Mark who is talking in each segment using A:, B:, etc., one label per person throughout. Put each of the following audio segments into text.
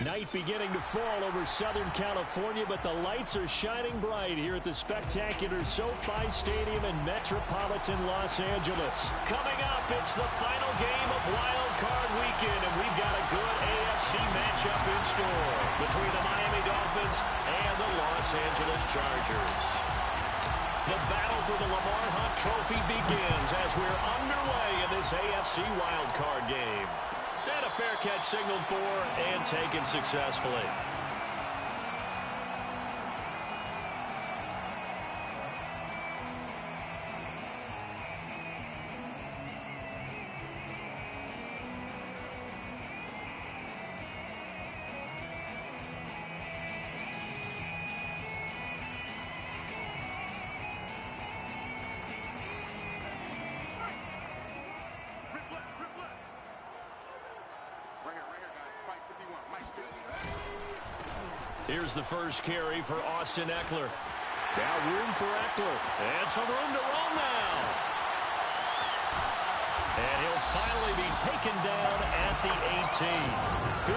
A: Night beginning to fall over Southern California, but the lights are shining bright here at the spectacular SoFi Stadium in metropolitan Los Angeles. Coming up, it's the final game of Wild Card Weekend, and we've got a good AFC matchup in store between the Miami Dolphins and the Los Angeles Chargers. The battle for the Lamar Hunt Trophy begins as we're underway in this AFC Wild Card game. And a fair catch signaled for and taken successfully. Here's the first carry for Austin Eckler. Now room for Eckler. And some room to roll now. And he'll finally be taken down at the 18.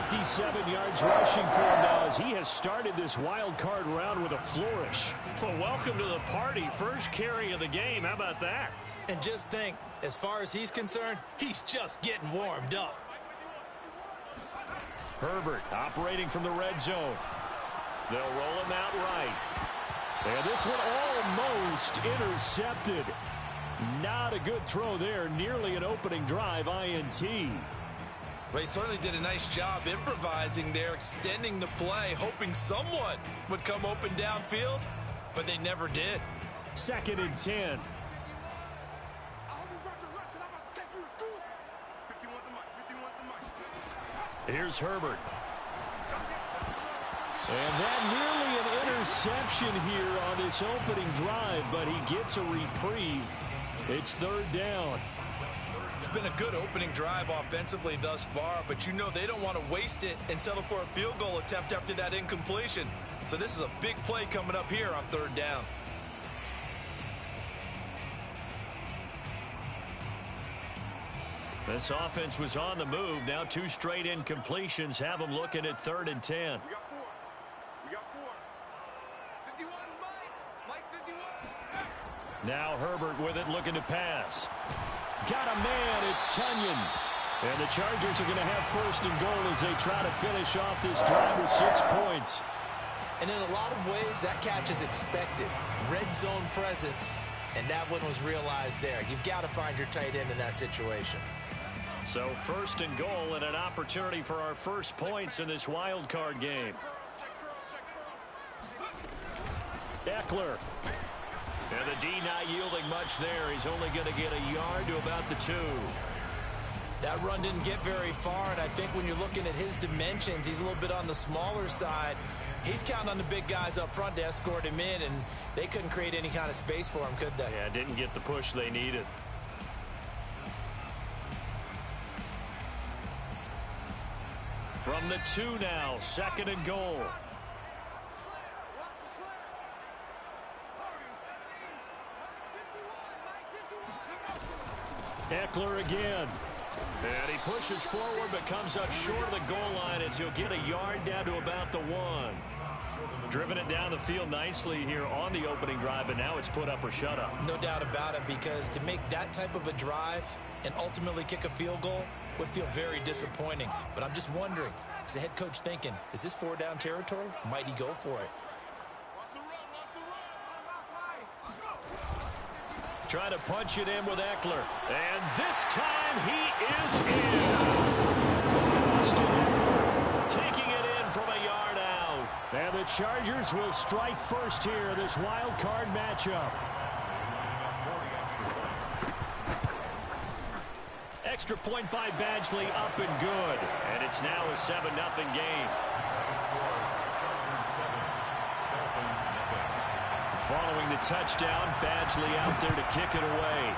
A: 57 yards rushing for him now as he has started this wild card round with a flourish. Well, welcome to the party. First carry of the game. How about that?
B: And just think, as far as he's concerned, he's just getting warmed up.
A: Herbert operating from the red zone. They'll roll him out right. And this one almost intercepted. Not a good throw there. Nearly an opening drive INT.
B: Well, he certainly did a nice job improvising there, extending the play, hoping someone would come open downfield, but they never did.
A: 2nd and 10. Here's Herbert. And that nearly an interception here on this opening drive, but he gets a reprieve. It's 3rd down.
B: It's been a good opening drive offensively thus far, but you know they don't want to waste it and settle for a field goal attempt after that incompletion. So this is a big play coming up here on 3rd down.
A: This offense was on the move. Now 2 straight incompletions have them looking at 3rd and 10. Now Herbert with it, looking to pass. Got a man, it's Tunyon. And the Chargers are going to have 1st and goal as they try to finish off this drive with 6 points.
B: And in a lot of ways, that catch is expected. Red zone presence, and that one was realized there. You've got to find your tight end in that situation.
A: So 1st and goal and an opportunity for our first points in this wild card game. Eckler. And the D not yielding much there. He's only going to get a yard to about the 2.
B: That run didn't get very far, and I think when you're looking at his dimensions, he's a little bit on the smaller side. He's counting on the big guys up front to escort him in, and they couldn't create any kind of space for him, could they?
A: Yeah, didn't get the push they needed. From the 2 now, 2nd and goal. Eckler again. And he pushes forward but comes up short of the goal line as he'll get a yard down to about the 1. Driven it down the field nicely here on the opening drive, but now it's put up or shut up.
B: No doubt about it, because to make that type of a drive and ultimately kick a field goal would feel very disappointing. But I'm just wondering, is the head coach thinking, is this 4-down territory? Might he go for it?
A: Try to punch it in with Eckler. And this time he is in. Austin Eckler taking it in from a yard out. And the Chargers will strike first here in this wild card matchup. Extra point by Badgley, up and good. And it's now a 7-0 game. Following the touchdown, Badgley out there to kick it away.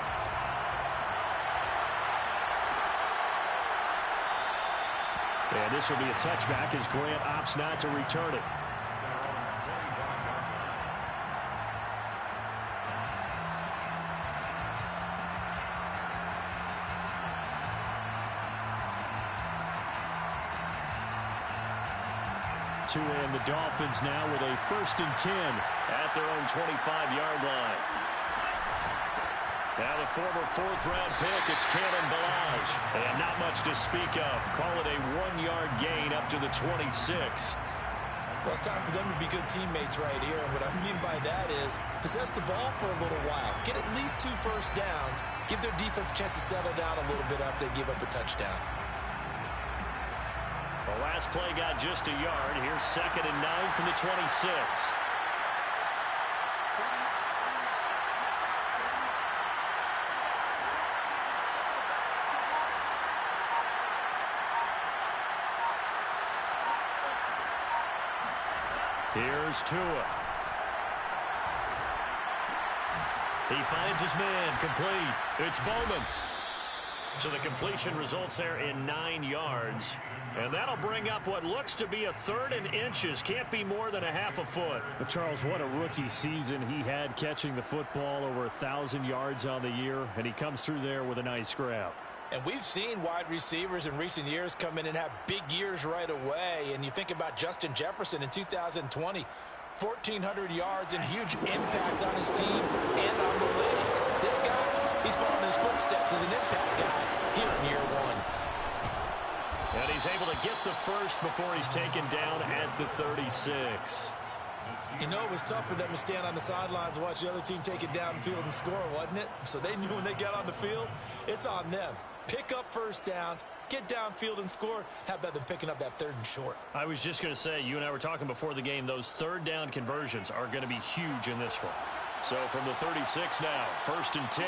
A: And this will be a touchback as Grant opts not to return it. Tua and the Dolphins now with a 1st and 10 at their own 25-yard line. Now the former 4th-round pick, it's Kalen Ballage. And not much to speak of. Call it a 1-yard gain up to the 26.
B: Well, it's time for them to be good teammates right here. And what I mean by that is possess the ball for a little while. Get at least 2 first downs. Give their defense a chance to settle down a little bit after they give up a touchdown.
A: The last play got just a yard. Here's 2nd and 9 from the 26. Here's Tua. He finds his man, complete. It's Bowman. So the completion results there in 9 yards. And that'll bring up what looks to be a 3rd and inches. Can't be more than a half a foot.
C: But Charles, what a rookie season he had, catching the football, over 1,000 yards on the year. And he comes through there with a nice grab.
B: And we've seen wide receivers in recent years come in and have big years right away. And you think about Justin Jefferson in 2020, 1,400 yards and huge impact on his team and on the league. This guy, he's following his footsteps as an impact guy here in year 1.
A: And he's able to get the first before he's taken down at the 36.
B: You know, it was tough for them to stand on the sidelines and watch the other team take it downfield and score, wasn't it? So they knew when they got on the field, it's on them. Pick up first downs, get downfield and score. How about them picking up that 3rd and short?
A: I was just going to say, you and I were talking before the game, those 3rd down conversions are going to be huge in this one. So from the 36 now, 1st and 10.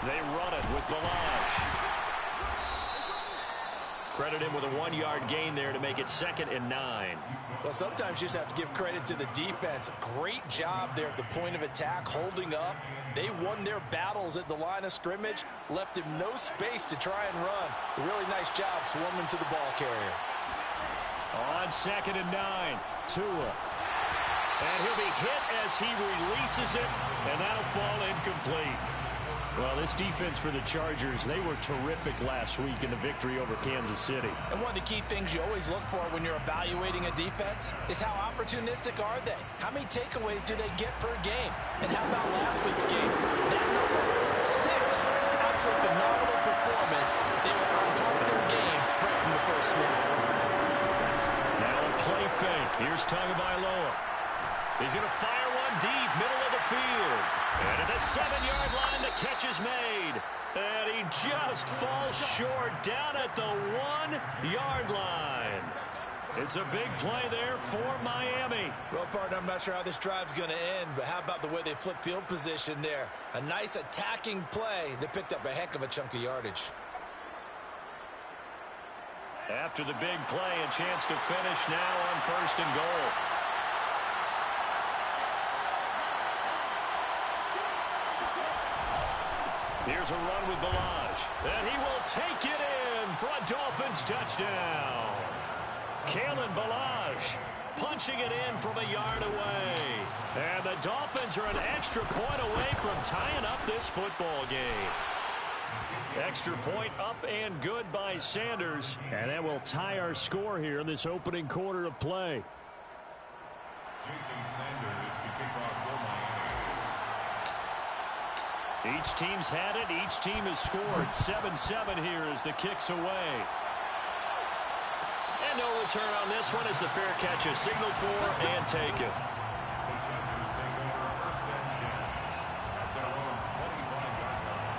A: They run it with Ballage. Credit him with a 1-yard gain there to make it 2nd and 9.
B: Well, sometimes you just have to give credit to the defense. Great job there at the point of attack, holding up. They won their battles at the line of scrimmage, left him no space to try and run. A really nice job swarming to the ball carrier.
A: On 2nd and 9, Tua. And he'll be hit as he releases it, and that'll fall incomplete.
C: Well, this defense for the Chargers, they were terrific last week in the victory over Kansas City.
B: And one of the key things you always look for when you're evaluating a defense is how opportunistic are they? How many takeaways do they get per game? And how about last week's game? That number, 6. Absolutely phenomenal performance. They were on top of their game right from the first snap.
A: Now a play fake. Here's Tagovailoa. He's going to fire one deep, middle of the field. And at the 7-yard line, the catch is made. And he just falls short down at the 1-yard line. It's a big play there for Miami.
B: Well, partner, I'm not sure how this drive's going to end, but how about the way they flip field position there? A nice attacking play that picked up a heck of a chunk of yardage.
A: After the big play, a chance to finish now on 1st and goal. Here's a run with Ballage, and he will take it in for a Dolphins touchdown. Kalen Ballage punching it in from a yard away. And the Dolphins are an extra point away from tying up this football game. Extra point up and good by Sanders.
C: And that will tie our score here in this opening quarter of play.
D: Jason Sanders to kick off for Miami.
A: Each team's had it. Each team has scored. 7-7 here as the kick's away. And no return on this one as the fair catch is signaled for and taken.
D: The Chargers take over 1st and 10 at their own 25-yard line.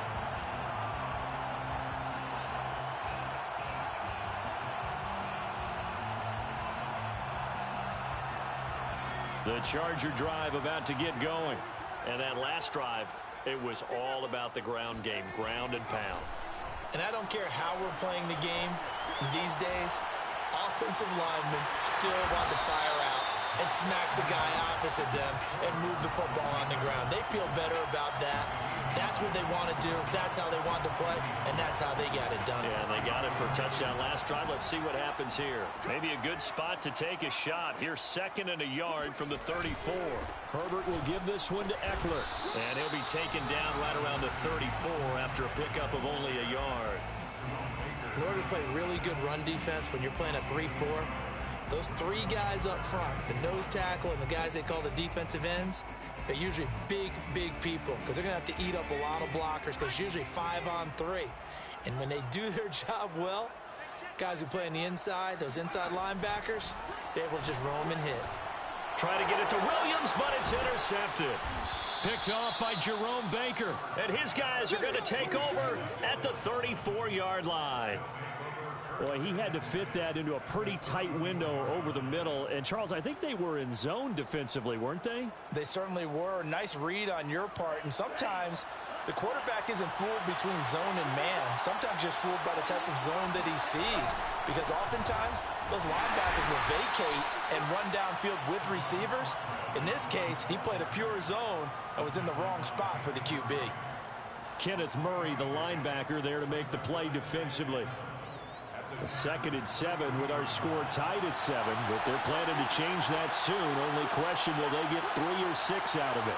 A: The Charger drive about to get going. And that last drive, it was all about the ground game, ground and pound.
B: And I don't care how we're playing the game these days, offensive linemen still want to fire out and smack the guy opposite them and move the football on the ground. They feel better about that That's what they want to do. That's how they want to play, and that's how they got it done.
A: Yeah, and they got it for a touchdown last drive. Let's see what happens here. Maybe a good spot to take a shot. Here's 2nd and a yard from the 34. Herbert will give this one to Eckler. And he'll be taken down right around the 34 after a pickup of only a yard.
B: In order to play really good run defense when you're playing a 3-4, those 3 guys up front, the nose tackle and the guys they call the defensive ends, they're usually big, big people because they're going to have to eat up a lot of blockers because it's usually 5-on-3. And when they do their job well, guys who play on the inside, those inside linebackers, they're able to just roam and hit.
A: Try to get it to Williams, but it's intercepted. Picked off by Jerome Baker. And his guys are going to take over at the 34-yard line. Boy, he had to fit that into a pretty tight window over the middle. And, Charles, I think they were in zone defensively, weren't they?
B: They certainly were. Nice read on your part. And sometimes the quarterback isn't fooled between zone and man. Sometimes just fooled by the type of zone that he sees. Because oftentimes those linebackers will vacate and run downfield with receivers. In this case, he played a pure zone and was in the wrong spot for the QB.
A: Kenneth Murray, the linebacker, there to make the play defensively. A 2nd and 7 with our score tied at 7, but they're planning to change that soon. Only question, will they get 3 or 6 out of it?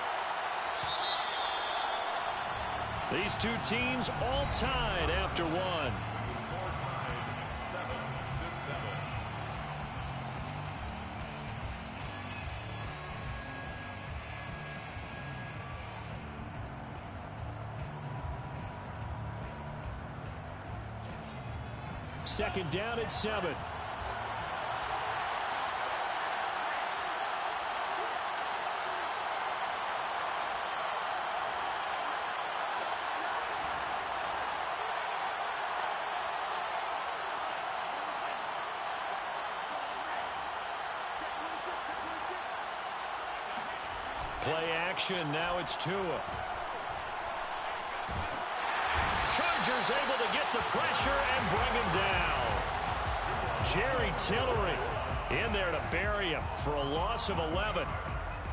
A: These two teams all tied after one.
D: The score tied 7-7.
A: Second down at 7. Play action. Now it's Tua. Chargers able to get the pressure and bring him down. Jerry Tillery in there to bury him for a loss of 11.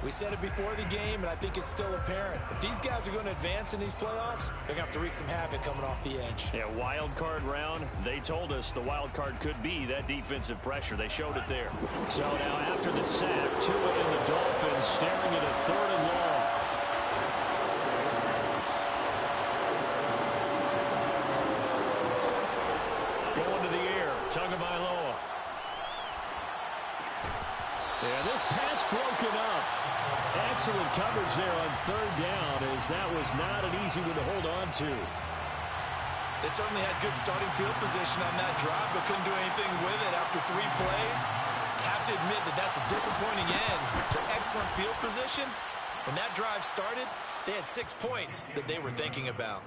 B: We said it before the game, and I think it's still apparent. If these guys are going to advance in these playoffs, they're going to have to wreak some havoc coming off the edge.
A: Yeah, wild card round. They told us the wild card could be that defensive pressure. They showed it there. So now after the sack, Tua and the Dolphins staring at a 3rd and long. Going to the air, Tagovailoa. And this pass broken up. Excellent coverage there on 3rd down, as that was not an easy one to hold on to.
B: They certainly had good starting field position on that drive, but couldn't do anything with it after 3 plays. Have to admit that that's a disappointing end to excellent field position. When that drive started, they had 6 points that they were thinking about.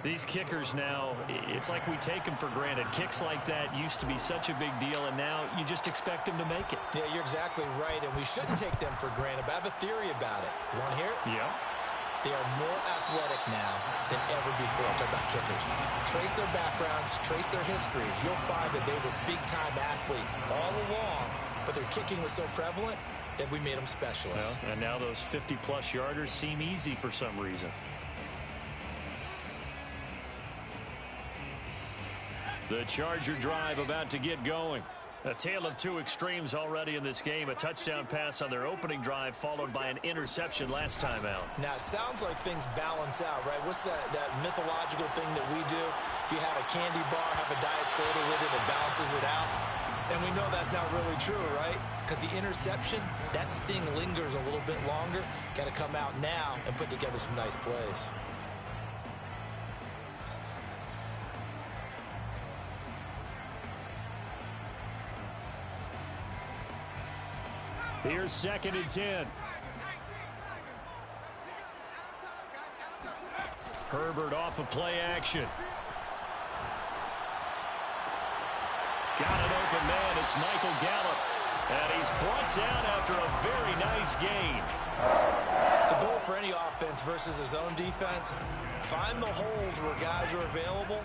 A: These kickers now, it's like we take them for granted. Kicks like that used to be such a big deal, and now you just expect them to make it.
B: Yeah, you're exactly right, and we shouldn't take them for granted, but I have a theory about it. You want to hear it?
A: Yeah.
B: They are more athletic now than ever before. I'm talking about kickers. Trace their backgrounds, trace their histories. You'll find that they were big-time athletes all along, but their kicking was so prevalent that we made them specialists.
A: Well, and now those 50-plus yarders seem easy for some reason. The Charger drive about to get going. A tale of 2 extremes already in this game. A touchdown pass on their opening drive, followed by an interception last time out.
B: Now, it sounds like things balance out, right? What's that mythological thing that we do? If you have a candy bar, have a diet soda with it, it balances it out. And we know that's not really true, right? Because the interception, that sting lingers a little bit longer. Got to come out now and put together some nice plays.
A: Here's 2nd and 10. Herbert off of play action. Got an open man. It's Michael Gallup. And he's brought down after a very nice gain.
B: The goal for any offense versus his own defense, find the holes where guys are available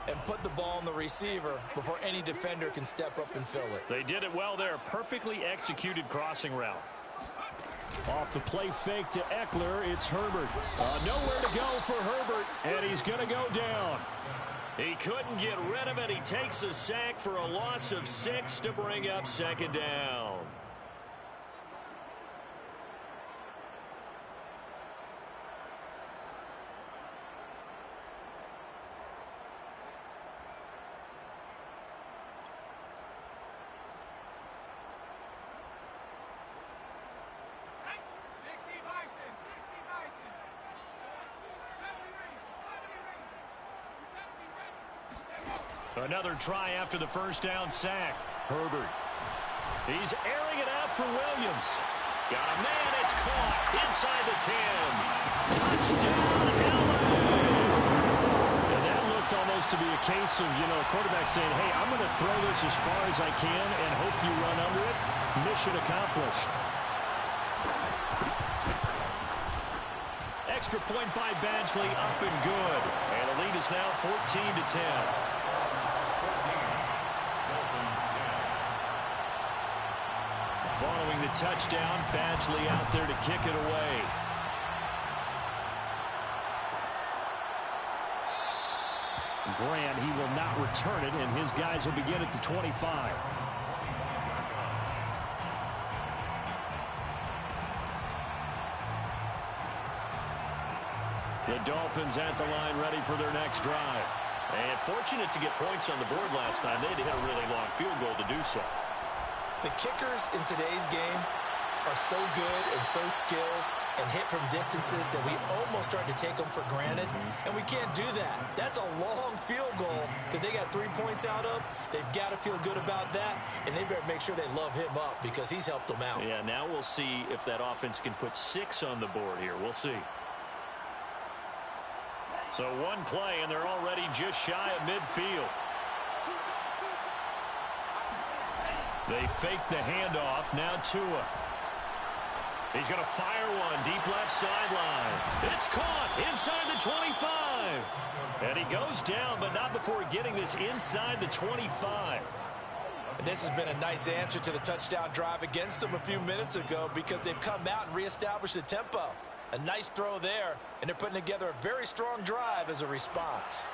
B: and put the ball on the receiver before any defender can step up and fill it.
A: They did it well there. Perfectly executed crossing route. Off the play fake to Eckler, it's Herbert. Nowhere to go for Herbert, and he's going to go down. He couldn't get rid of it. He takes a sack for a loss of 6 to bring up second down. Another try after the first down sack. Herbert. He's airing it out for Williams. Got a man. It's caught inside the 10. Touchdown, LA. And that looked almost to be a case of, a quarterback saying, hey, I'm going to throw this as far as I can and hope you run under it. Mission accomplished. Extra point by Badgley, up and good. And the lead is now 14-10. Following the touchdown, Badgley out there to kick it away. Grant, he will not return it, and his guys will begin at the 25. The Dolphins at the line ready for their next drive. And fortunate to get points on the board last time. They had to hit a really long field goal to do so.
B: The kickers in today's game are so good and so skilled and hit from distances that we almost start to take them for granted, and we can't do that. That's a long field goal that they got 3 points out of. They've got to feel good about that, and they better make sure they love him up because he's helped them out.
A: Yeah, now we'll see if that offense can put 6 on the board here. We'll see. So one play, and they're already just shy of midfield. They fake the handoff. Now Tua. He's going to fire one deep left sideline. It's caught inside the 25. And he goes down, but not before getting this inside the 25.
B: And this has been a nice answer to the touchdown drive against them a few minutes ago because they've come out and reestablished the tempo. A nice throw there, and they're putting together a very strong drive as a response.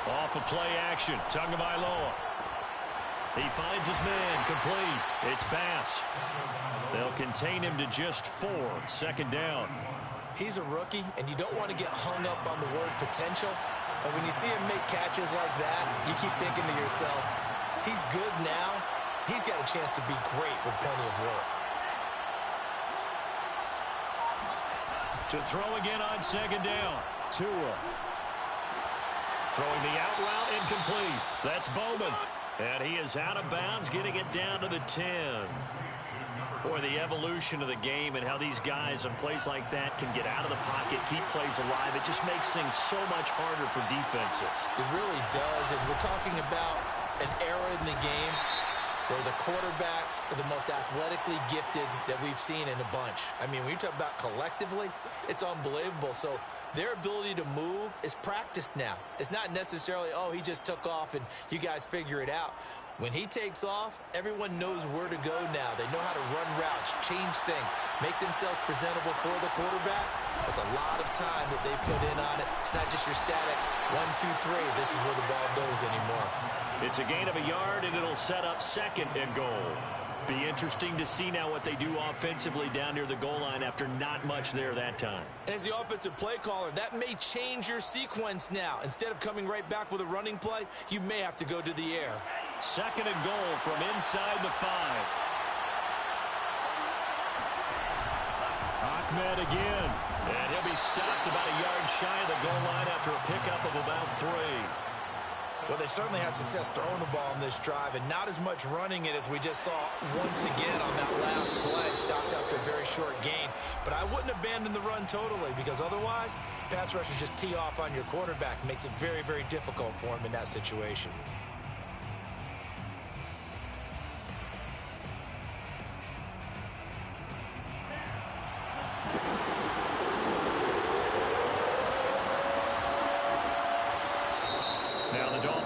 A: Off of play action, Tagovailoa. He finds his man, complete. It's Bass. They'll contain him to just 4, second down.
B: He's a rookie, and you don't want to get hung up on the word potential. But when you see him make catches like that, you keep thinking to yourself, he's good now. He's got a chance to be great with plenty of work.
A: To throw again on second down. Tua. Throwing the out route, incomplete. That's Bowman. And he is out of bounds, getting it down to the 10. Boy, the evolution of the game and how these guys on plays like that can get out of the pocket, keep plays alive. It just makes things so much harder for defenses.
B: It really does, and we're talking about an era in the game where the quarterbacks are the most athletically gifted that we've seen in a bunch. I mean, when you talk about collectively, it's unbelievable. So their ability to move is practiced now. It's not necessarily, oh, he just took off and you guys figure it out. When he takes off, everyone knows where to go now. They know how to run routes, change things, make themselves presentable for the quarterback. That's a lot of time that they put in on it. It's not just your static 1, 2, 3. This is where the ball goes anymore.
A: It's a gain of a yard, and it'll set up second and goal. Be interesting to see now what they do offensively down near the goal line after not much there that time.
B: And as the offensive play caller, that may change your sequence now. Instead of coming right back with a running play, you may have to go to the air.
A: Second and goal from inside the 5. Ahmed again. And he'll be stopped about a yard shy of the goal line after a pickup of about 3.
B: Well, they certainly had success throwing the ball in this drive and not as much running it as we just saw once again on that last play. Stopped after a very short gain. But I wouldn't abandon the run totally because otherwise, pass rushers just tee off on your quarterback. Makes it very, very difficult for him in that situation.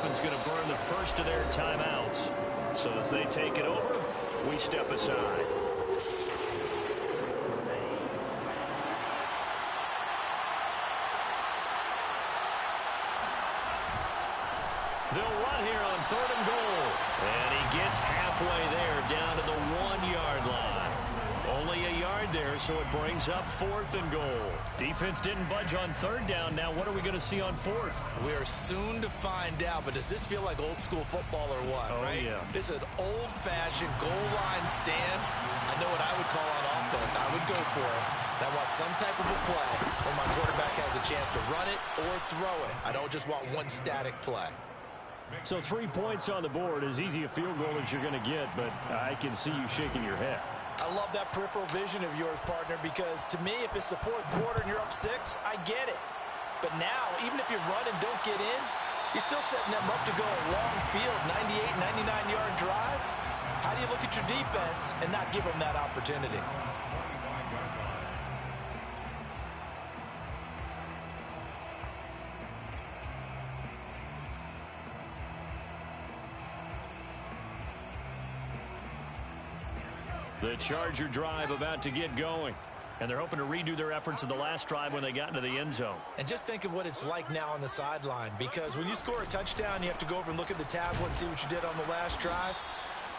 C: Dolphins going to burn the first of their timeouts. So as they take it over, we step aside. They'll run here on 3rd and goal. And he gets halfway there down to the 1-yard line. Only a yard there, so it brings up 4th and goal. Defense didn't budge on 3rd down. Now what are we going to see on 4th?
B: We are soon to find out, but does this feel like old school football or what?
C: Oh,
B: right?
C: Yeah.
B: This is an old-fashioned goal line stand. I know what I would call on offense. I would go for it. I want some type of a play where my quarterback has a chance to run it or throw it. I don't just want one static play.
C: So 3 points on the board, as easy a field goal as you're going to get, but I can see you shaking your head.
B: I love that peripheral vision of yours, partner, because to me, if it's the 4th quarter and you're up 6, I get it. But now, even if you run and don't get in, you're still setting them up to go a long field, 98, 99-yard drive. How do you look at your defense and not give them that opportunity?
C: The Charger drive about to get going. And they're hoping to redo their efforts in the last drive when they got into the end zone.
B: And just think of what it's like now on the sideline, because when you score a touchdown, you have to go over and look at the tablet and see what you did on the last drive.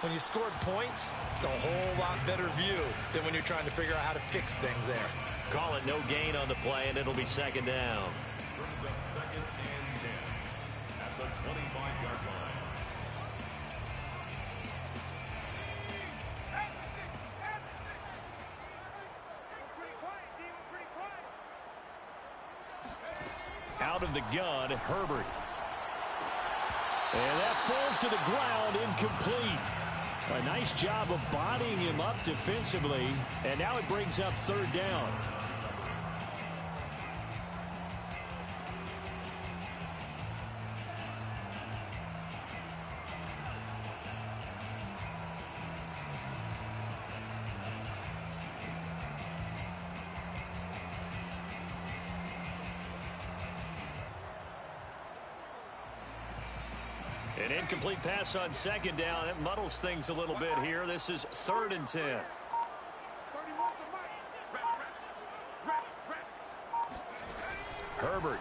B: When you scored points, it's a whole lot better view than when you're trying to figure out how to fix things there.
C: Call it no gain on the play, and it'll be 2nd down.
D: Brings up 2nd and 10 at the 25-yard line.
C: Out of the gun, Herbert. And that falls to the ground, incomplete. A nice job of bodying him up defensively, and now it brings up 3rd down. An incomplete pass on 2nd down. That muddles things a little bit here. This is 3rd and 10. Herbert.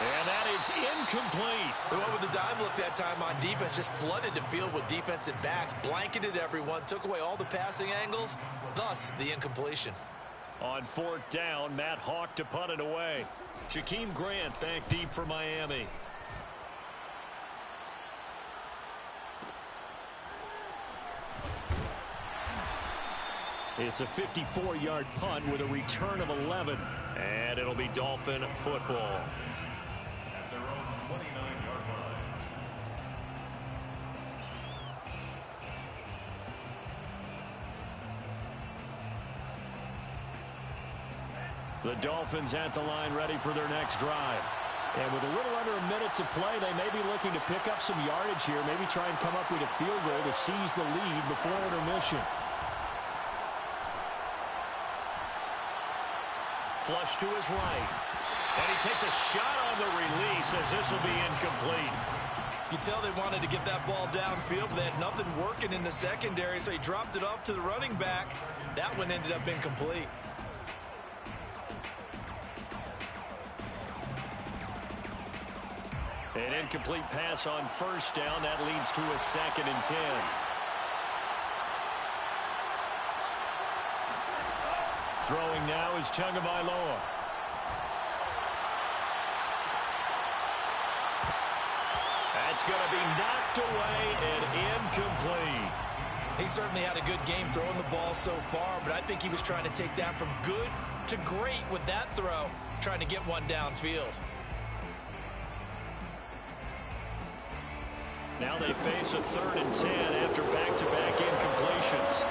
C: And that is incomplete.
B: The one with the dime look that time on defense just flooded the field with defensive backs, blanketed everyone, took away all the passing angles, thus the incompletion.
C: On 4th down, Matt Hawk to punt it away. Jakeem Grant back deep for Miami. It's a 54-yard punt with a return of 11. And it'll be Dolphin football.
D: At their own 29-yard line.
C: The Dolphins at the line ready for their next drive. And with a little under a minute to play, they may be looking to pick up some yardage here, maybe try and come up with a field goal to seize the lead before intermission. Flush to his right. And he takes a shot on the release as this will be incomplete.
B: You can tell they wanted to get that ball downfield, but they had nothing working in the secondary, so he dropped it off to the running back. That one ended up incomplete.
C: An incomplete pass on 1st down. That leads to a 2nd and 10. Throwing now is Tagovailoa. That's going to be knocked away and incomplete.
B: He certainly had a good game throwing the ball so far, but I think he was trying to take that from good to great with that throw, trying to get one downfield.
C: Now they face a 3rd and 10 after back-to-back incompletions.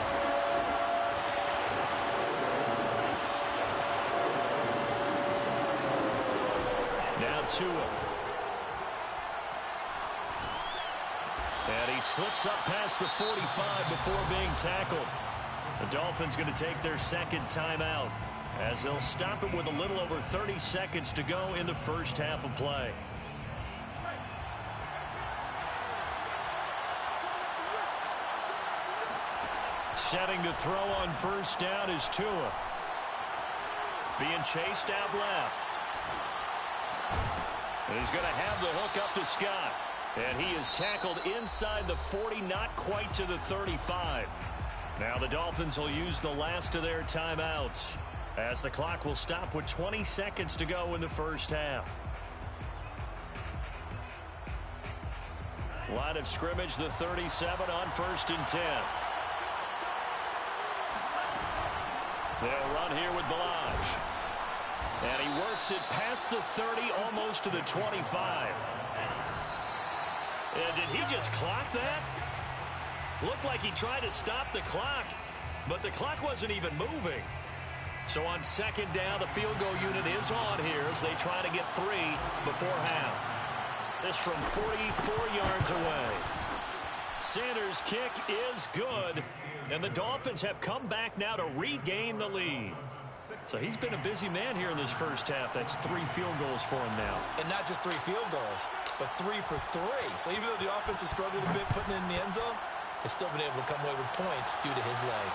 C: Now Tua. And he slips up past the 45 before being tackled. The Dolphins going to take their 2nd timeout.
A: as they'll stop it with a little over 30 seconds to go in the first half of play. Setting to throw on first down is Tua. Being chased out left. And he's going to have the hook up to Scott. And he is tackled inside the 40, not quite to the 35. Now the Dolphins will use the last of their timeouts, as the clock will stop with 20 seconds to go in the first half. Line of scrimmage, the 37 on 1st and 10. They'll run here with Balaj. And he works it past the 30, almost to the 25. And did he just clock that? Looked like he tried to stop the clock, but the clock wasn't even moving. So on 2nd down, the field goal unit is on here as they try to get 3 before half. This from 44 yards away. Sanders' kick is good, and the Dolphins have come back now to regain the lead. So he's been a busy man here in this first half. That's 3 field goals for him now.
B: And not just 3 field goals, but 3 for 3. So even though the offense has struggled a bit putting it in the end zone, they've still been able to come away with points due to his leg.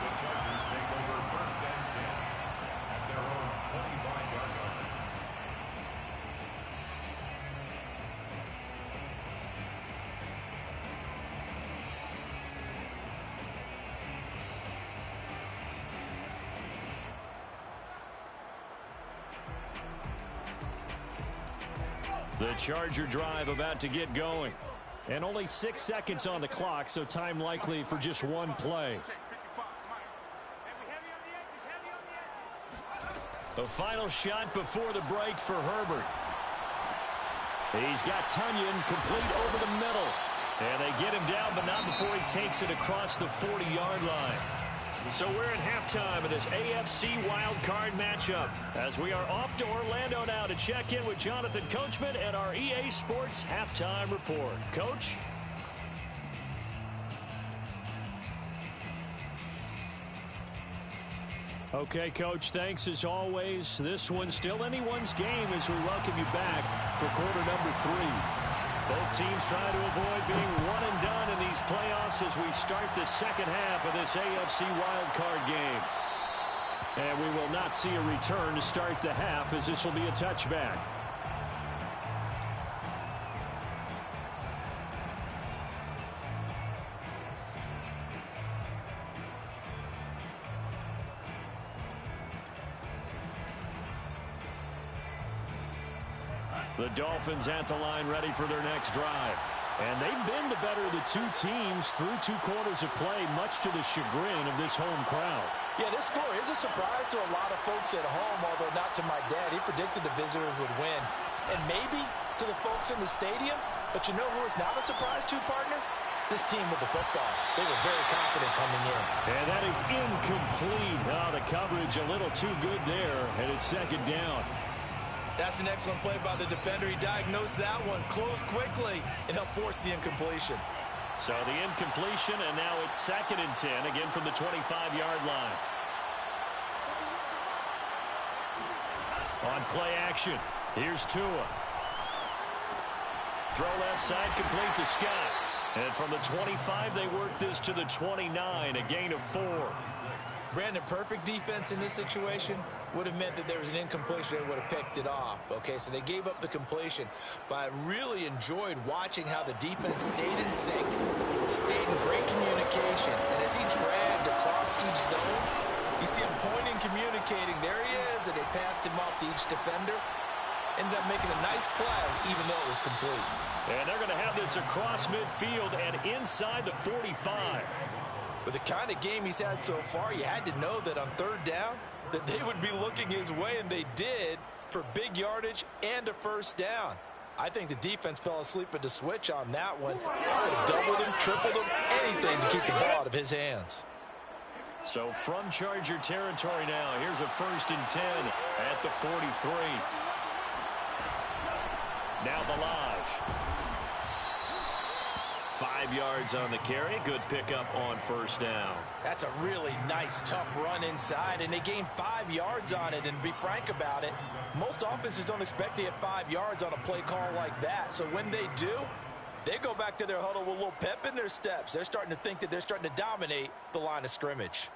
D: The Chargers take over 1st and 10 at their own 25-yard line.
A: The Charger drive about to get going. And only 6 seconds on the clock, so time likely for just one play. The final shot before the break for Herbert. He's got Tunyon complete over the middle. And they get him down, but not before he takes it across the 40-yard line. So we're at halftime of this AFC wildcard matchup, as we are off to Orlando now to check in with Jonathan Coachman and our EA Sports halftime report. Coach? Okay, Coach, thanks as always. This one's still anyone's game as we welcome you back for quarter number 3. Both teams trying to avoid being one and done in these playoffs as we start the second half of this AFC wildcard game. And we will not see a return to start the half, as this will be a touchback. The Dolphins at the line ready for their next drive. And they've been the better of the 2 teams through 2 quarters of play, much to the chagrin of this home crowd.
B: Yeah, this score is a surprise to a lot of folks at home, although not to my dad. He predicted the visitors would win. And maybe to the folks in the stadium. But you know who is not a surprise to, partner? This team with the football. They were very confident coming in.
A: And that is incomplete. Oh, the coverage a little too good there, and it's 2nd down.
B: That's an excellent play by the defender. He diagnosed that one, closed quickly, and helped force the incompletion.
A: So the incompletion, and now it's 2nd and 10, again from the 25-yard line. On play action, here's Tua. Throw left side, complete to Scott. And from the 25, they work this to the 29, a gain of 4.
B: Brandon, perfect defense in this situation would have meant that there was an incompletion and would have picked it off. Okay, so they gave up the completion. But I really enjoyed watching how the defense stayed in sync, stayed in great communication. And as he dragged across each zone, you see him pointing, communicating. There he is, and they passed him off to each defender. Ended up making a nice play, even though it was complete.
A: And they're going to have this across midfield and inside the 45.
B: With the kind of game he's had so far, you had to know that on 3rd down, that they would be looking his way, and they did, for big yardage and a 1st down. I think the defense fell asleep at the switch on that one. Doubled him, tripled him, anything to keep the ball out of his hands.
A: So from Charger territory now, here's a 1st and 10 at the 43. Now Balaj.
C: 5 yards on the carry. Good pickup on first down.
B: That's a really nice, tough run inside, and they gained 5 yards on it. And to be frank about it, most offenses don't expect to get 5 yards on a play call like that. So when they do, they go back to their huddle with a little pep in their steps. They're starting to think that they're starting to dominate the line of scrimmage.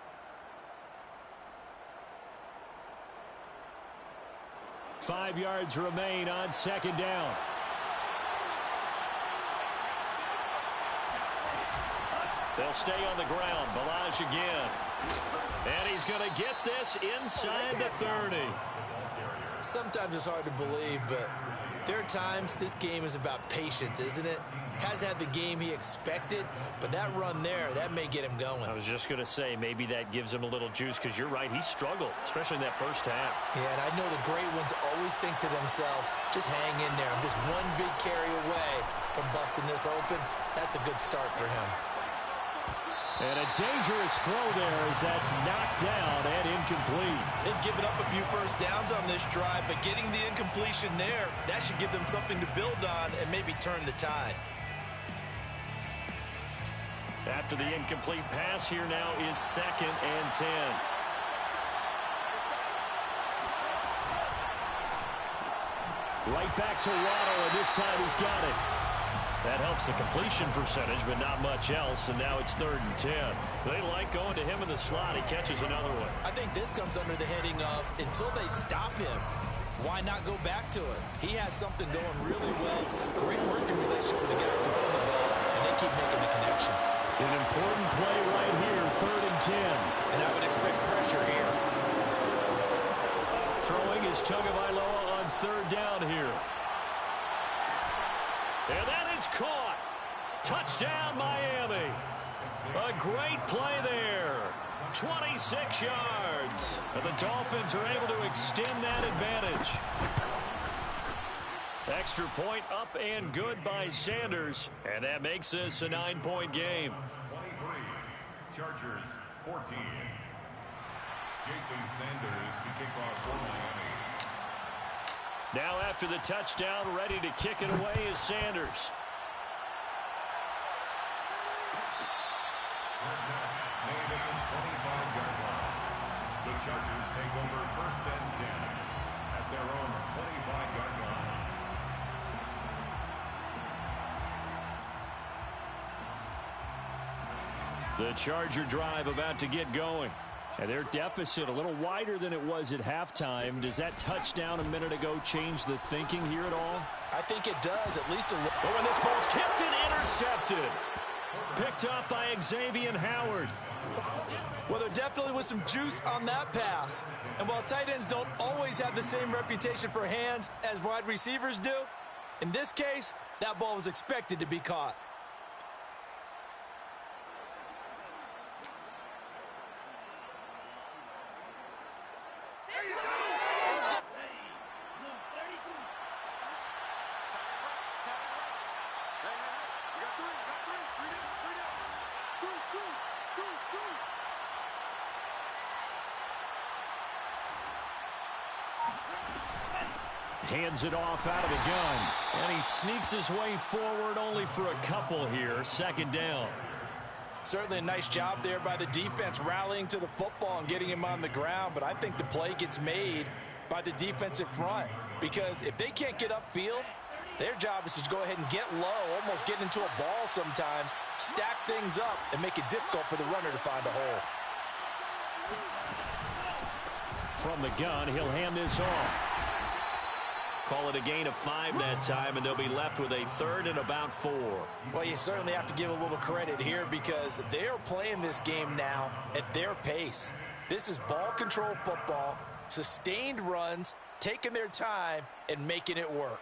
A: Five yards remain on second down.
C: They'll stay on the ground. Balaj again. And he's going to get this inside the 30.
B: Sometimes it's hard to believe, but there are times this game is about patience, isn't it? Has had the game he expected, but that run there, that may get him going.
C: I was just going to say, maybe that gives him a little juice, because you're right, he struggled, especially in that first half.
B: Yeah, and I know the great ones always think to themselves, just hang in there. I'm just one big carry away from busting this open. That's a good start for him.
A: And a dangerous throw there as that's knocked down and incomplete.
B: They've given up a few first downs on this drive, but getting the incompletion there, that should give them something to build on and maybe turn the tide.
C: After the incomplete pass, here now is 2nd and 10.
A: Right back to Waddle, and this time he's got it.
C: That helps the completion percentage, but not much else, and now it's 3rd and 10. They like going to him in the slot. He catches another one.
B: I think this comes under the heading of, until they stop him, why not go back to it? He has something going really well. Great working relationship with the guy throwing the ball, and they keep making the connection.
A: An important play right here, 3rd and 10.
B: And I would expect pressure here.
A: Throwing is Tagovailoa on 3rd down here.
C: And that is caught. Touchdown, Miami. A great play there. 26 yards. And the Dolphins are able to extend that advantage. Extra point up and good by Sanders. And that makes this a 9-point game.
D: 23. Chargers 14. Jason Sanders to kick off for Miami.
C: Now after the touchdown, ready to kick it away is Sanders.
D: Made at the 25-yard line. The Chargers take over 1st and 10 at their own 25-yard line.
A: The Charger drive about to get going. And their deficit a little wider than it was at halftime. Does that touchdown a minute ago change the thinking here at all?
B: I think it does, at least a little.
C: But when this ball's tipped and intercepted. Picked up by Xavier Howard.
B: Well, there definitely was some juice on that pass. And while tight ends don't always have the same reputation for hands as wide receivers do, in this case, that ball was expected to be caught.
A: Hands it off out of the gun. And he sneaks his way forward only for a couple here. 2nd down.
B: Certainly a nice job there by the defense rallying to the football and getting him on the ground. But I think the play gets made by the defensive front. Because if they can't get upfield, their job is to go ahead and get low, almost get into a ball sometimes, stack things up, and make it difficult for the runner to find a hole.
A: From the gun, he'll hand this off.
C: Call it a gain of 5 that time, and they'll be left with a 3rd and about 4.
B: Well, you certainly have to give a little credit here because they are playing this game now at their pace. This is ball control football, sustained runs, taking their time, and making it work.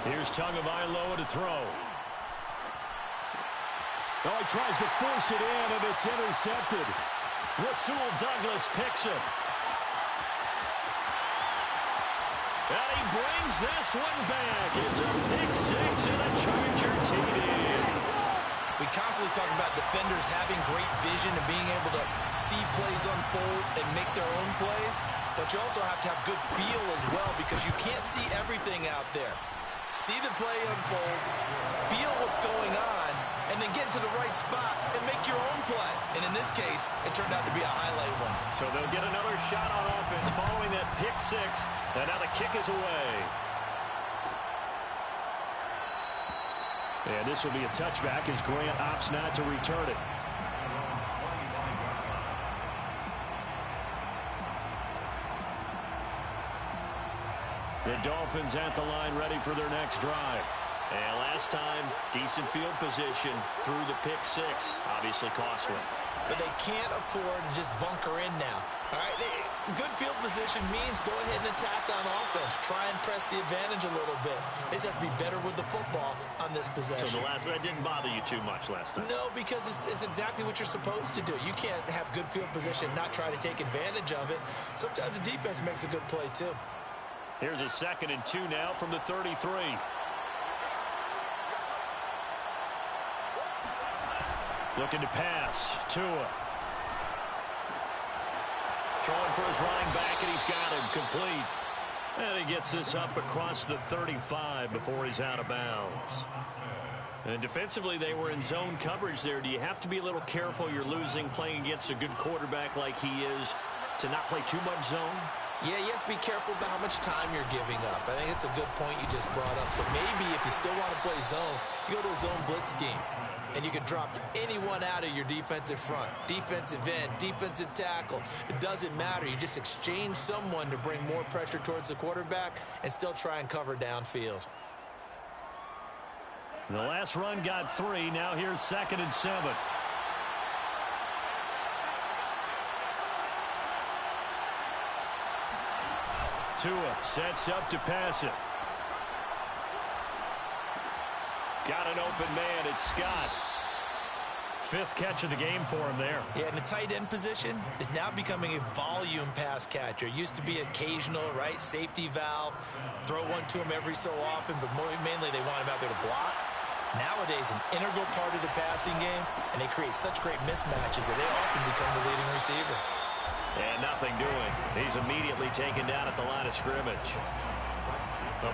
A: Here's Tagovailoa to throw. Oh, he tries to force it in, and it's intercepted. Rasul Douglas picks it. And he brings this one back. It's a pick six and a Charger TD.
B: We constantly talk about defenders having great vision and being able to see plays unfold and make their own plays. But you also have to have good feel as well because you can't see everything out there. See the play unfold, feel what's going on, and then get into the right spot and make your own play. And in this case, it turned out to be a highlight one.
A: So they'll get another shot on offense following that pick six. And now the kick is away. And this will be a touchback as Grant opts not to return it. The Dolphins at the line ready for their next drive. And last time, decent field position through the pick six. Obviously costly.
B: But they can't afford to just bunker in now. All right, good field position means go ahead and attack on offense. Try and press the advantage a little bit. They just have to be better with the football on this possession.
A: So that didn't bother you too much last time?
B: No, because it's exactly what you're supposed to do. You can't have good field position and not try to take advantage of it. Sometimes the defense makes a good play too.
A: Here's a 2nd and 2 now from the 33. Looking to pass. Tua. Throwing for his running back, and he's got him complete. And he gets this up across the 35 before he's out of bounds. And defensively, they were in zone coverage there. Do you have to be a little careful? You're losing playing against a good quarterback like he is to not play too much zone?
B: Yeah, you have to be careful about how much time you're giving up. I think it's a good point you just brought up. So maybe if you still want to play zone, you go to a zone blitz scheme. And you can drop anyone out of your defensive front. Defensive end, defensive tackle. It doesn't matter. You just exchange someone to bring more pressure towards the quarterback and still try and cover downfield.
A: The last run got 3. Now here's 2nd and 7. Tua sets up to pass it. Got an open man. It's Scott. 5th catch of the game for him there.
B: Yeah, and the tight end position is now becoming a volume pass catcher. Used to be occasional, right? Safety valve. Throw one to him every so often, but mainly they want him out there to block. Nowadays, an integral part of the passing game, and they create such great mismatches that they often become the leading receiver.
A: And nothing doing. He's immediately taken down at the line of scrimmage.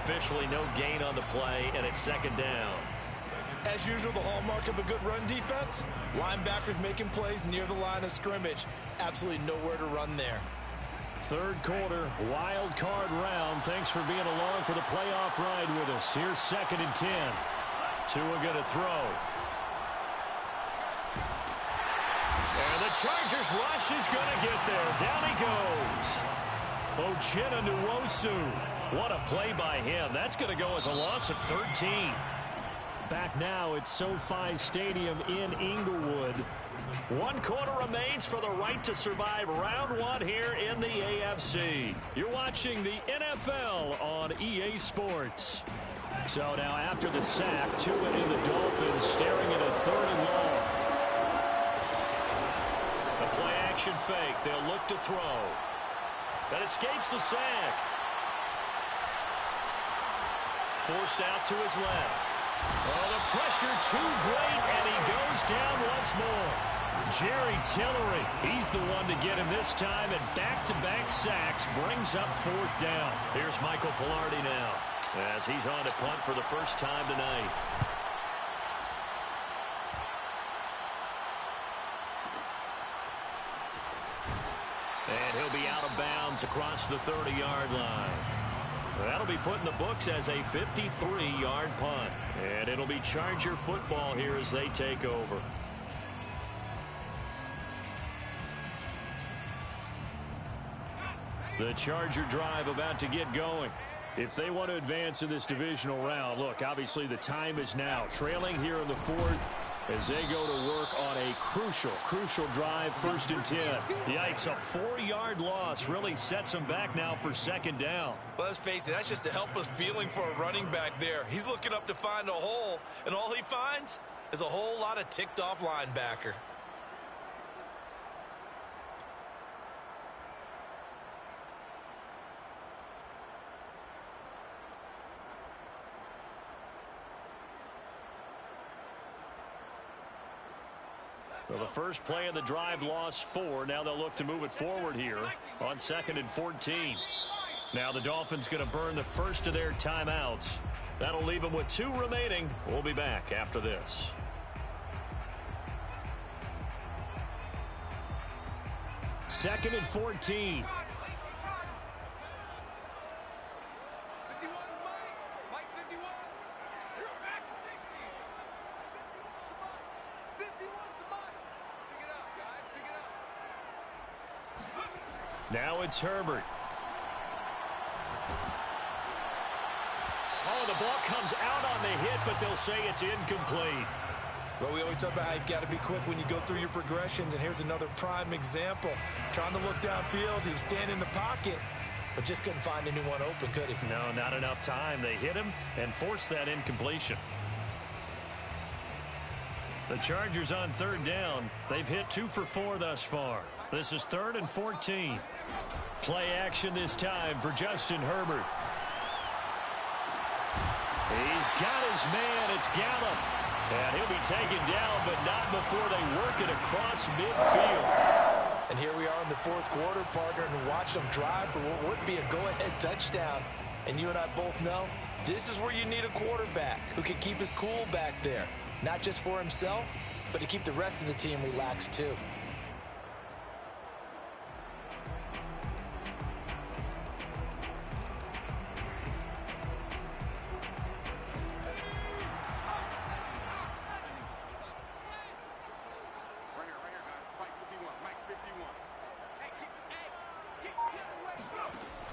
A: Officially no gain on the play, and it's 2nd down.
B: As usual, the hallmark of a good run defense, linebackers making plays near the line of scrimmage. Absolutely nowhere to run there.
A: 3rd quarter, wild card round. Thanks for being along for the playoff ride with us. Here's 2nd and 10. Tua going to throw. And the Chargers rush is going to get there. Down he goes. Uchenna Nwosu. What a play by him. That's going to go as a loss of 13. Back now at SoFi Stadium in Inglewood. 1 quarter remains for the right to survive round 1 here in the AFC. You're watching the NFL on EA Sports. So now after the sack, Tua and the Dolphins staring at a 3rd and long. A play action fake. They'll look to throw. That escapes the sack. Forced out to his left. Oh, the pressure too great, and he goes down once more. Jerry Tillery, he's the one to get him this time, and back-to-back sacks brings up 4th down. Here's Michael Pilardi now, as he's on to punt for the first time tonight. And he'll be out of bounds across the 30-yard line. That'll be put in the books as a 53-yard punt. And it'll be Charger football here as they take over. The Charger drive about to get going. If they want to advance in this divisional round, look, obviously the time is now. Trailing here in the 4th as they go to work on a crucial drive, 1st and 10. Yikes, a 4-yard loss really sets them back now for 2nd down.
B: Well, let's face it, that's just a helpless feeling for a running back there. He's looking up to find a hole, and all he finds is a whole lot of ticked-off linebacker.
A: Well, the first play of the drive lost 4. Now they'll look to move it forward here on 2nd and 14. Now the Dolphins going to burn the first of their timeouts. That'll leave them with 2 remaining. We'll be back after this. Second and 14. Now it's Herbert. Oh, the ball comes out on the hit, but they'll say it's incomplete.
B: Well, we always talk about how you've got to be quick when you go through your progressions, and here's another prime example. Trying to look downfield, he was standing in the pocket, but just couldn't find anyone open, could he?
A: No, not enough time. They hit him and forced that incompletion. The Chargers on 3rd down. They've hit 2 for 4 thus far. This is 3rd and 14. Play action this time for Justin Herbert. He's got his man. It's Gallup. And he'll be taken down, but not before they work it across midfield.
B: And here we are in the 4th quarter, partner, and watch them drive for what would be a go-ahead touchdown. And you and I both know this is where you need a quarterback who can keep his cool back there. Not just for himself, but to keep the rest of the team relaxed too.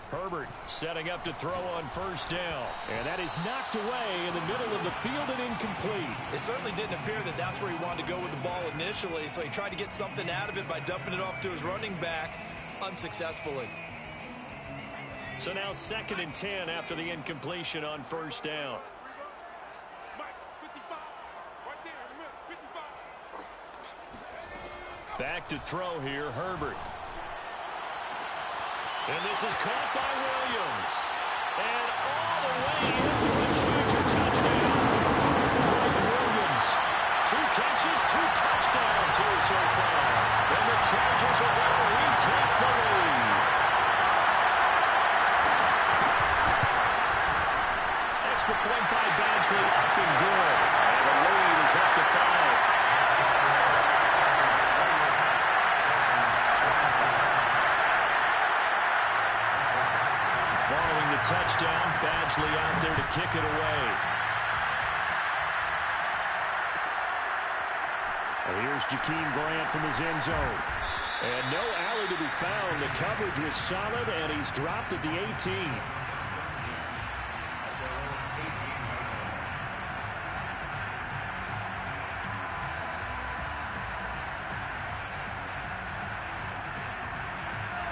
A: Herbert setting up to throw on 1st down. And that is knocked away in the middle of the field and incomplete.
B: It certainly didn't appear that that's where he wanted to go with the ball initially, so he tried to get something out of it by dumping it off to his running back unsuccessfully.
A: So now 2nd and 10 after the incompletion on 1st down. Back to throw here, Herbert. And this is caught by Williams. And all the way in for a Charger touchdown. Mike Williams, 2 catches, 2 touchdowns here so far. And the Chargers are going to retake the lead. Extra point by Badgley, up and good. And the lead is up to 5. Following the touchdown, Badgley out there to kick it away. And here's Jakeem Grant from his end zone. And no alley to be found. The coverage was solid, and he's dropped at the 18.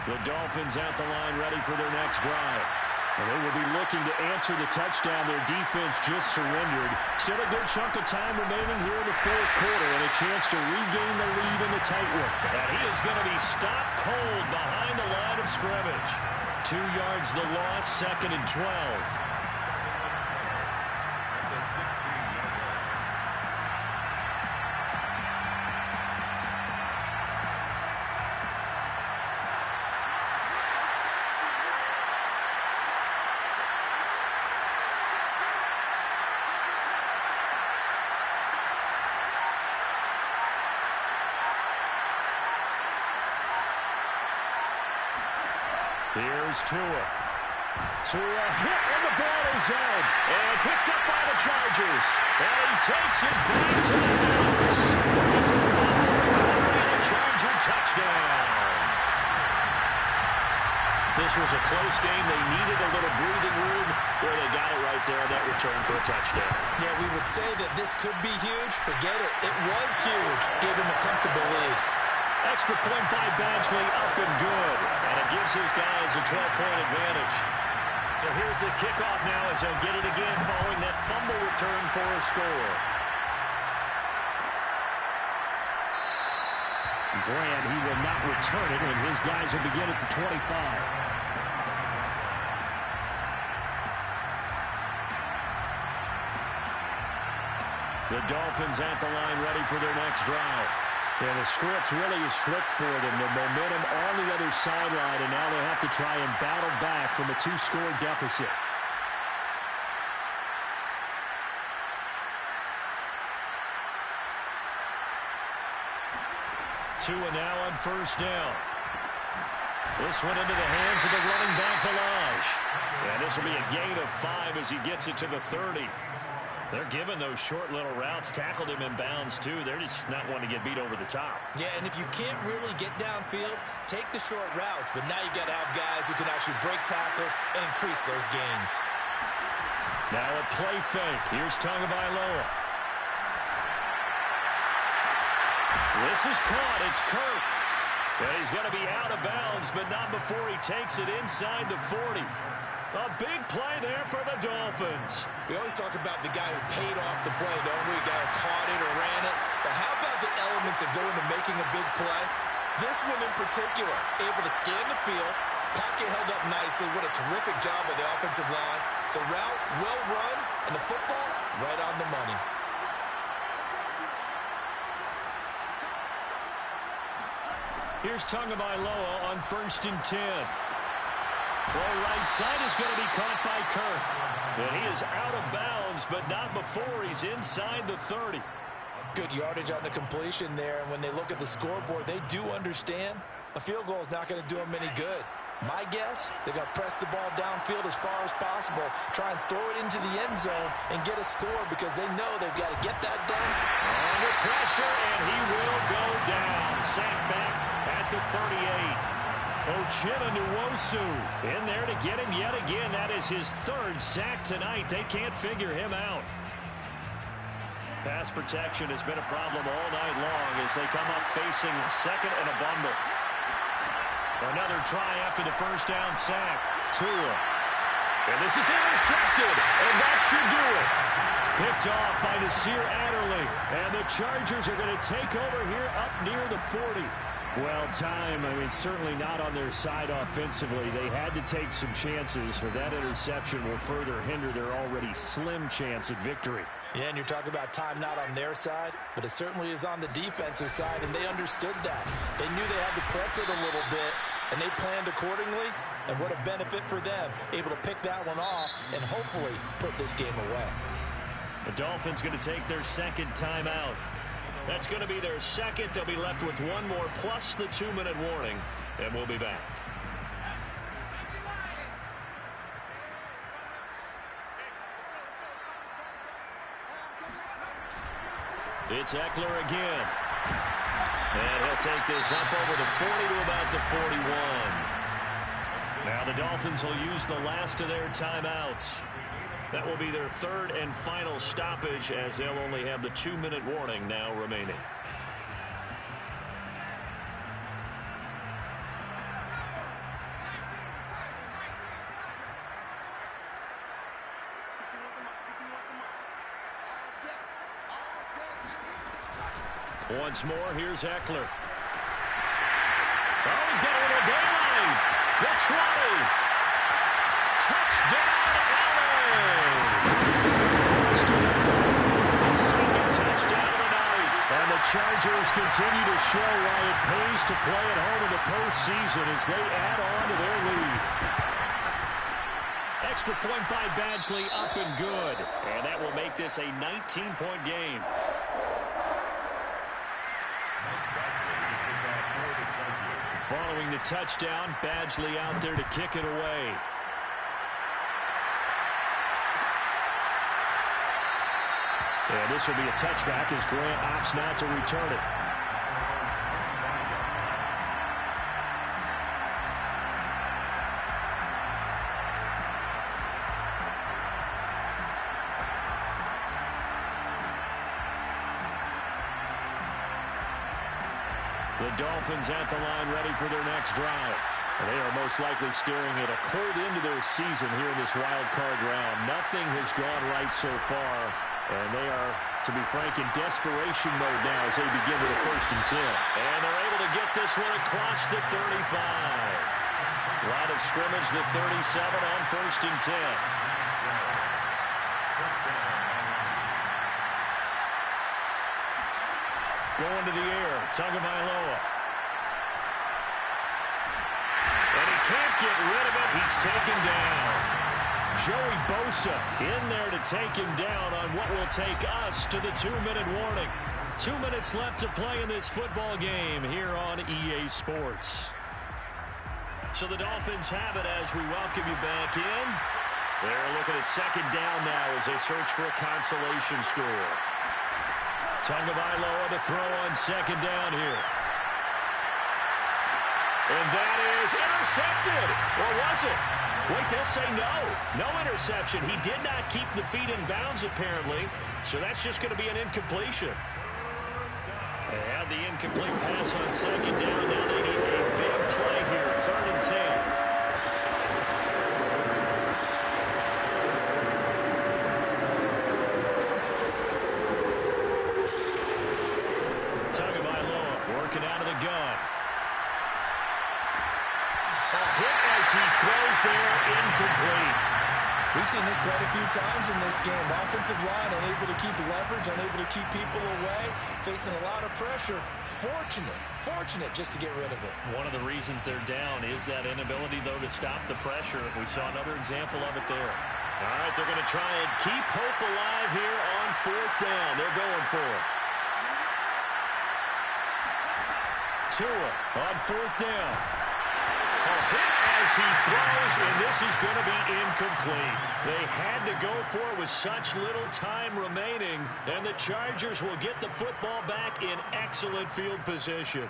A: The Dolphins at the line ready for their next drive. And they will be looking to answer the touchdown their defense just surrendered. Still a good chunk of time remaining here in the 4th quarter and a chance to regain the lead in the tight one. And he is going to be stopped cold behind the line of scrimmage. 2 yards the loss, 2nd and 12. Here's Tua. Tua hit and the ball is out. And picked up by the Chargers. And he takes it back to the house. It's a fumble recovery and a Charger touchdown. This was a close game. They needed a little breathing room where they got it right there on that return for a touchdown.
B: Yeah, we would say that this could be huge. Forget it. It was huge. Gave him a comfortable lead.
A: Extra point by Badgley, up and good. And it gives his guys a 12-point advantage. So here's the kickoff now as they'll get it again following that fumble return for a score. Grant, he will not return it, and his guys will begin at the 25. The Dolphins at the line ready for their next drive. Yeah, the script really is flipped for them. The momentum on the other sideline, and now they have to try and battle back from a 2-score deficit. Tua now on first down. This one into the hands of the running back, Balaj. And this will be a gain of 5 as he gets it to the 30. They're giving those short little routes. Tackled him in bounds, too. They're just not wanting to get beat over the top.
B: Yeah, and if you can't really get downfield, take the short routes. But now you got to have guys who can actually break tackles and increase those gains.
A: Now a play fake. Here's Tagovailoa. This is caught. It's Kirk. And he's going to be out of bounds, but not before he takes it inside the 40. A big play there for the Dolphins.
B: We always talk about the guy who paid off the play, don't we? The guy who caught it or ran it. But how about the elements that go into making a big play? This one in particular, able to scan the field, pocket held up nicely. What a terrific job by the offensive line. The route well run, and the football right on the money.
A: Here's Tagovailoa on 1st and 10. Throw right side is going to be caught by Kirk. And he is out of bounds, but not before he's inside the 30.
B: Good yardage on the completion there. And when they look at the scoreboard, they do understand a field goal is not going to do them any good. My guess, they're going to press the ball downfield as far as possible, try and throw it into the end zone and get a score because they know they've got to get that done.
A: Under pressure, and he will go down. Sacked back at the 38. Uchenna Nwosu in there to get him yet again. That is his 3rd sack tonight. They can't figure him out. Pass protection has been a problem all night long as they come up facing 2nd and a bundle. Another try after the 1st down sack. Tua. And this is intercepted, and that should do it. Picked off by Nasir Adderley. And the Chargers are going to take over here up near the 40. Well, certainly not on their side offensively. They had to take some chances, but that interception will further hinder their already slim chance at victory.
B: Yeah, and you're talking about time not on their side, but it certainly is on the defensive side, and they understood that. They knew they had to press it a little bit, and they planned accordingly, and what a benefit for them, able to pick that one off and hopefully put this game away.
A: The Dolphins going to take their 2nd timeout. That's going to be their 2nd. They'll be left with one more plus the 2-minute warning, and we'll be back. It's Eckler again. And he'll take this up over the 40 to about the 41. Now the Dolphins will use the last of their timeouts. That will be their 3rd and final stoppage as they'll only have the 2-minute warning now remaining. Once more, here's Eckler. Oh, he's got a little daylight. The 20. Touchdown, His 2nd touchdown of the night. And the Chargers continue to show why it pays to play at home in the postseason as they add on to their lead. Extra point by Badgley, up and good. And that will make this a 19-point game. Following the touchdown, Badgley out there to kick it away. And this will be a touchback as Grant opts not to return it. The Dolphins at the line ready for their next drive. And they are most likely staring at a cold end to their season here in this wild card round. Nothing has gone right so far. And they are, to be frank, in desperation mode now as they begin with a 1st and 10. And they're able to get this one across the 35. Line of scrimmage, the 37 on 1st and 10. Going to the air. Tagovailoa. And he can't get rid of it. He's taken down. Joey Bosa in there to take him down on what will take us to the 2-minute warning. 2 minutes left to play in this football game here on EA Sports. So the Dolphins have it as we welcome you back in. They're looking at second down now as they search for a consolation score. Tagovailoa to throw on second down here. And that is intercepted. Or was it? Wait, they'll say no. No interception. He did not keep the feet in bounds, apparently. So that's just going to be an incompletion. They had the incomplete pass on second down. Now they need a big play here. 3rd and 10. Out of the gun. A hit as he throws there, incomplete.
B: We've seen this quite a few times in this game. Offensive line unable to keep leverage, unable to keep people away, facing a lot of pressure. Fortunate just to get rid of it.
A: One of the reasons they're down is that inability, though, to stop the pressure. We saw another example of it there. All right, they're going to try and keep hope alive here on 4th down. They're going for it. Tua on 4th down. A hit as he throws, and this is going to be incomplete. They had to go for it with such little time remaining, and the Chargers will get the football back in excellent field position.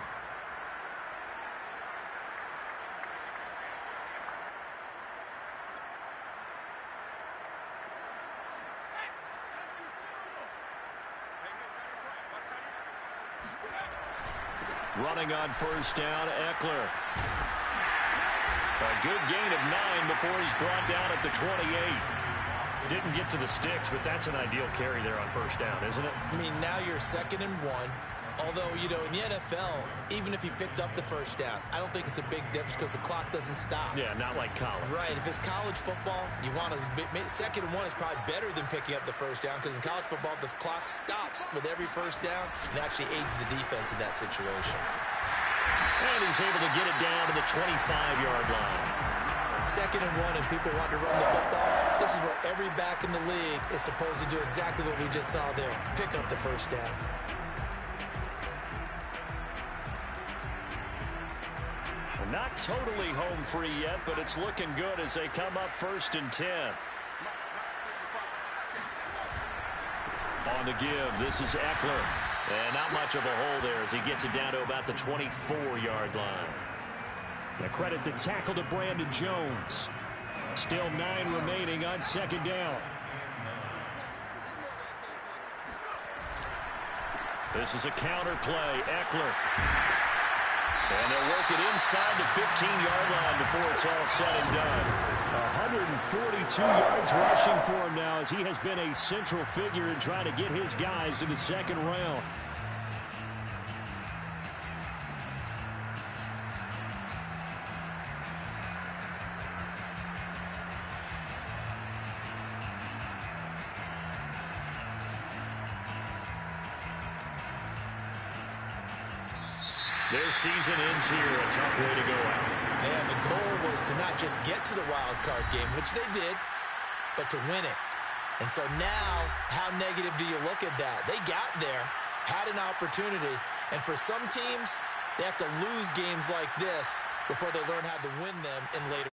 A: Running on 1st down, Eckler. A good gain of 9 before he's brought down at the 28. Didn't get to the sticks, but that's an ideal carry there on 1st down, isn't it?
B: I mean, now you're 2nd and 1. Although, you know, in the NFL, even if he picked up the 1st down, I don't think it's a big difference because the clock doesn't stop.
A: Yeah, not like college.
B: Right. If it's college football, you want to 2nd and 1 is probably better than picking up the 1st down because in college football, the clock stops with every 1st down and actually aids the defense in that situation.
A: And he's able to get it down to the 25-yard line.
B: 2nd and 1 and people want to run the football. This is where every back in the league is supposed to do exactly what we just saw there. Pick up the 1st down.
A: Not totally home free yet, but it's looking good as they come up 1st and 10. On the give, this is Eckler. And not much of a hole there as he gets it down to about the 24-yard line. The credit to tackle to Brandon Jones. Still 9 remaining on 2nd down. This is a counter play. Eckler. And they'll work it inside the 15-yard line before it's all said and done. 142 yards rushing for him now as he has been a central figure in trying to get his guys to the 2nd round. Their season ends here. A tough way to go out.
B: And the goal was to not just get to the wild card game, which they did, but to win it. And so now, how negative do you look at that? They got there, had an opportunity, and for some teams, they have to lose games like this before they learn how to win them in later.